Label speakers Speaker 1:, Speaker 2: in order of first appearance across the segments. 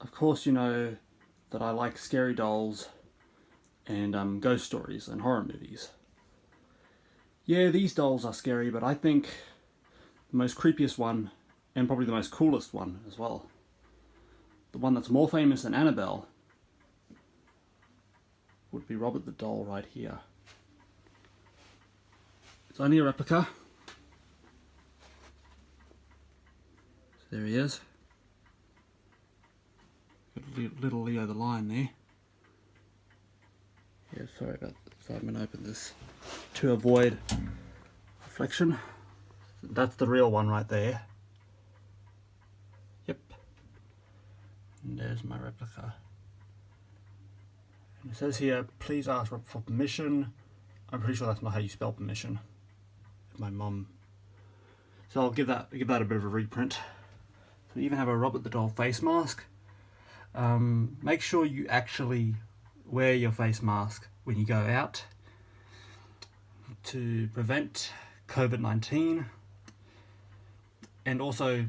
Speaker 1: of course you know that I like scary dolls and ghost stories and horror movies. Yeah, these dolls are scary, but I think the most creepiest one, and probably the most coolest one as well, the one that's more famous than Annabelle, would be Robert the Doll right here. It's only a replica. So there he is. Got little Leo the Lion there. Yeah, sorry about that. So I'm going to open this to avoid reflection. That's the real one right there. Yep. And there's my replica. And it says here, please ask Rob for permission. I'm pretty sure that's not how you spell permission. My mum. So I'll give that a bit of a reprint. So we even have a Robert the Doll face mask. Make sure you actually wear your face mask when you go out to prevent COVID-19, and also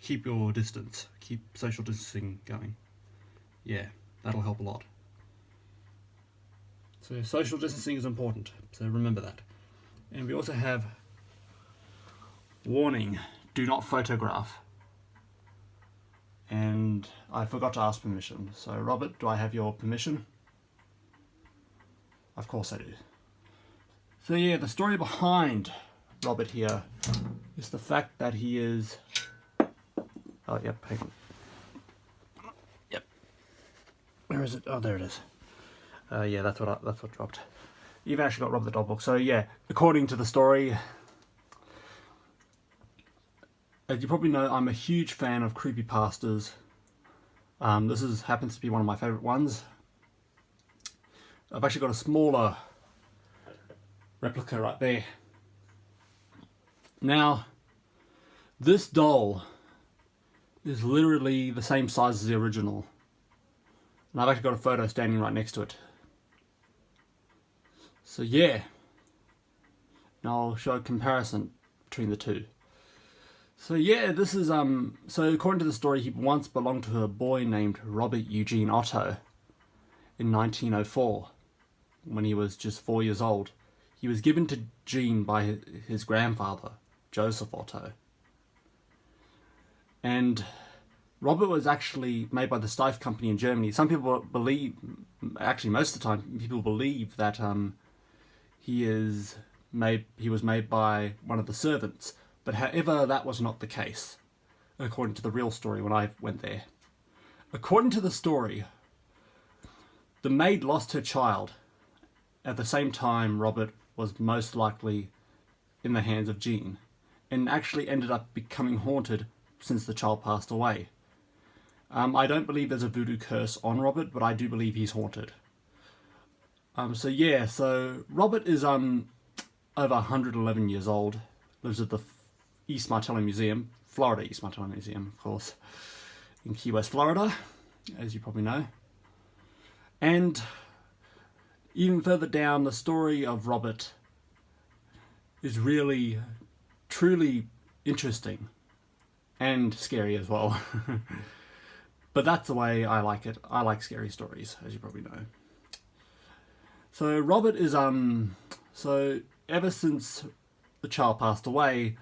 Speaker 1: keep your distance, keep social distancing going. Yeah, that'll help a lot. So social distancing is important, so remember that. And we also have warning, do not photograph. And I forgot to ask permission. So Robert, do I have your permission? Of course I do. So yeah, the story behind Robert here is the fact that he is... Oh, yep, hang on. Yep. Where is it? Oh, there it is. Yeah, that's what dropped. You've actually got Robert the Doll book. So yeah, according to the story, as you probably know, I'm a huge fan of creepypastas. This happens to be one of my favourite ones. I've actually got a smaller replica right there. Now, this doll is literally the same size as the original. And I've actually got a photo standing right next to it. So yeah, and I'll show a comparison between the two. So yeah, this is so according to the story, he once belonged to a boy named Robert Eugene Otto in 1904, when he was just 4 years old. He was given to Gene by his grandfather, Joseph Otto. And Robert was actually made by the Steiff Company in Germany. Some people believe, actually most of the time, people believe that he was made by one of the servants. But however, that was not the case, according to the real story when I went there. According to the story, the maid lost her child at the same time Robert was most likely in the hands of Gene, and actually ended up becoming haunted since the child passed away. I don't believe there's a voodoo curse on Robert, but I do believe he's haunted. So yeah, so Robert is over 111 years old, lives at the East Martello Museum, Florida East Martello Museum, of course, in Key West, Florida, as you probably know. And even further down, the story of Robert is really, truly interesting and scary as well. But that's the way I like it. I like scary stories, as you probably know. So Robert is so ever since the child passed away,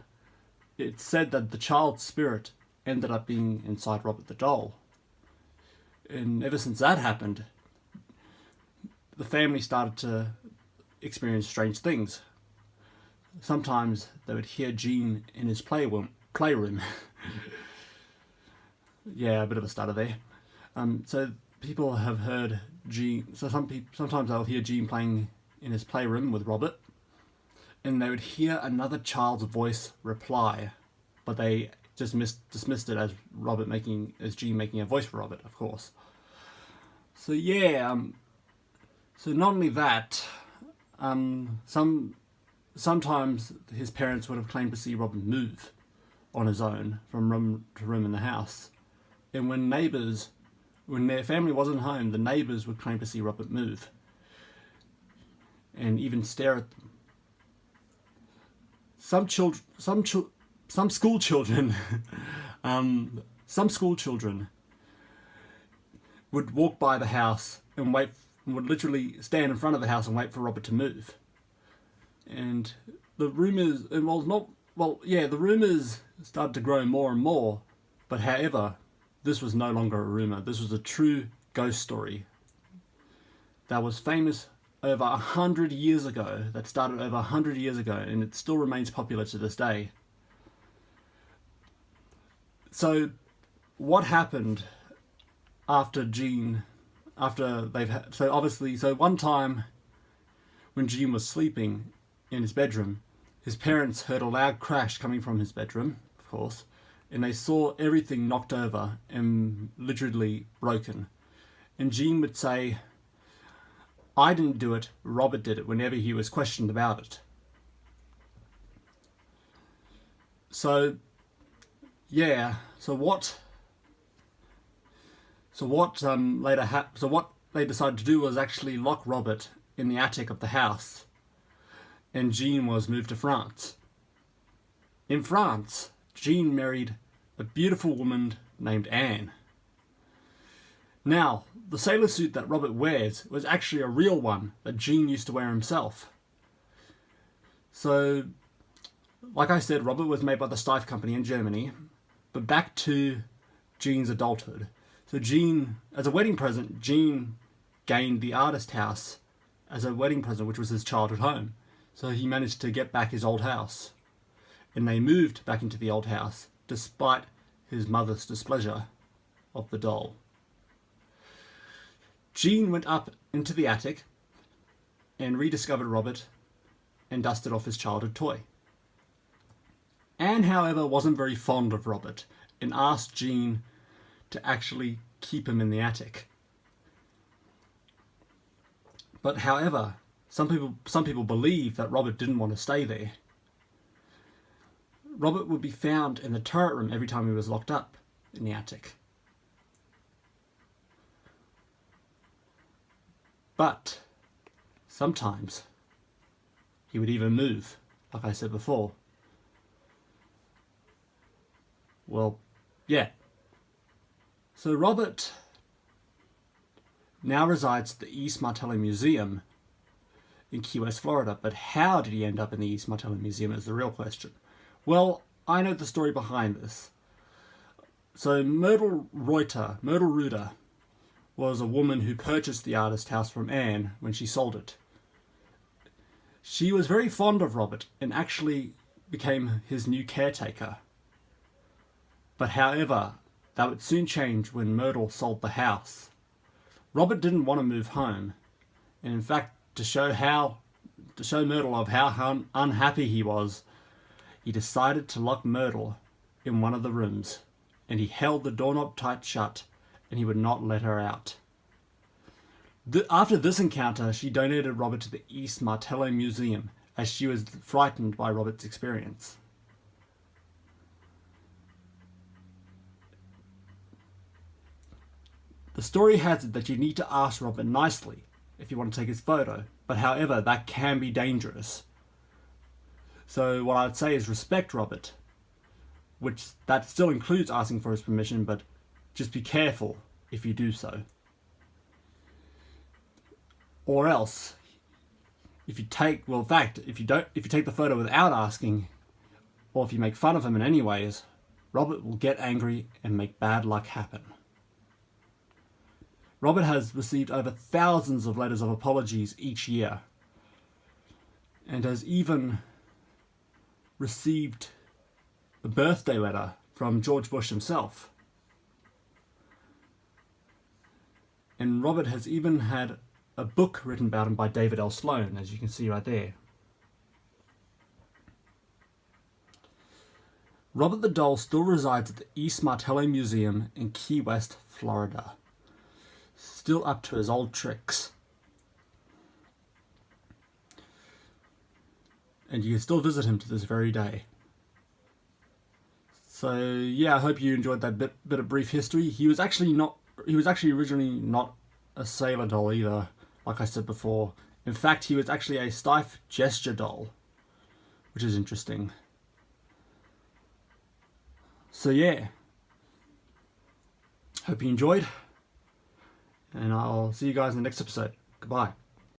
Speaker 1: it's said that the child's spirit ended up being inside Robert the Doll. And ever since that happened, the family started to experience strange things. Sometimes they would hear Gene in his playroom. Yeah, a bit of a stutter there. So people have heard Gene. So sometimes they'll hear Gene playing in his playroom with Robert, and they would hear another child's voice reply, but they just dismissed it as Gene making a voice for Robert, of course. So yeah, so not only that, sometimes his parents would have claimed to see Robert move on his own from room to room in the house, and when their family wasn't home, the neighbours would claim to see Robert move and even stare at them. Some school children Some school children would walk by the house and would literally stand in front of the house and wait for Robert to move. And the rumours, the rumours started to grow more and more, but however, this was no longer a rumour. This was a true ghost story that was famous over 100 years ago, that started over 100 years ago, and it still remains popular to this day. So, what happened after one time when Gene was sleeping in his bedroom, his parents heard a loud crash coming from his bedroom, of course, and they saw everything knocked over and literally broken. And Gene would say, "I didn't do it, Robert did it," whenever he was questioned about it. So what they decided to do was actually lock Robert in the attic of the house, and Jean was moved to France. In France, Jean married a beautiful woman named Anne. Now, the sailor suit that Robert wears was actually a real one that Jean used to wear himself. So, like I said, Robert was made by the Steiff Company in Germany. But back to Jean's adulthood. So Jean, as a wedding present, Jean gained the artist house as a wedding present, which was his childhood home. So he managed to get back his old house. And they moved back into the old house, despite his mother's displeasure of the doll. Jean went up into the attic and rediscovered Robert and dusted off his childhood toy. Anne, however, wasn't very fond of Robert and asked Jean to actually keep him in the attic. But however, some people believe that Robert didn't want to stay there. Robert would be found in the turret room every time he was locked up in the attic. But sometimes he would even move, like I said before. Well, yeah. So Robert now resides at the East Martello Museum in Key West, Florida. But how did he end up in the East Martello Museum is the real question. Well, I know the story behind this. So Myrtle Reuter was a woman who purchased the artist house from Anne when she sold it. She was very fond of Robert and actually became his new caretaker. But however, that would soon change when Myrtle sold the house. Robert didn't want to move home, and in fact, to show Myrtle of how unhappy he was, he decided to lock Myrtle in one of the rooms, and he held the doorknob tight shut, and he would not let her out. After this encounter, she donated Robert to the East Martello Museum, as she was frightened by Robert's experience. The story has it that you need to ask Robert nicely if you want to take his photo, but however, that can be dangerous. So what I'd say is respect Robert, which that still includes asking for his permission, but just be careful if you do so. Or else, if you take the photo without asking, or if you make fun of him in any ways, Robert will get angry and make bad luck happen. Robert has received over thousands of letters of apologies each year, and has even received a birthday letter from George Bush himself. And Robert has even had a book written about him by David L. Sloan, as you can see right there. Robert the doll still resides at the East Martello Museum in Key West, Florida. Still up to his old tricks. And you can still visit him to this very day. So yeah, I hope you enjoyed that bit of brief history. He was actually originally not a sailor doll either, like I said before. In fact, he was actually a Steiff gesture doll, which is interesting. So yeah, Hope you enjoyed, and I'll see you guys in the next episode. Goodbye.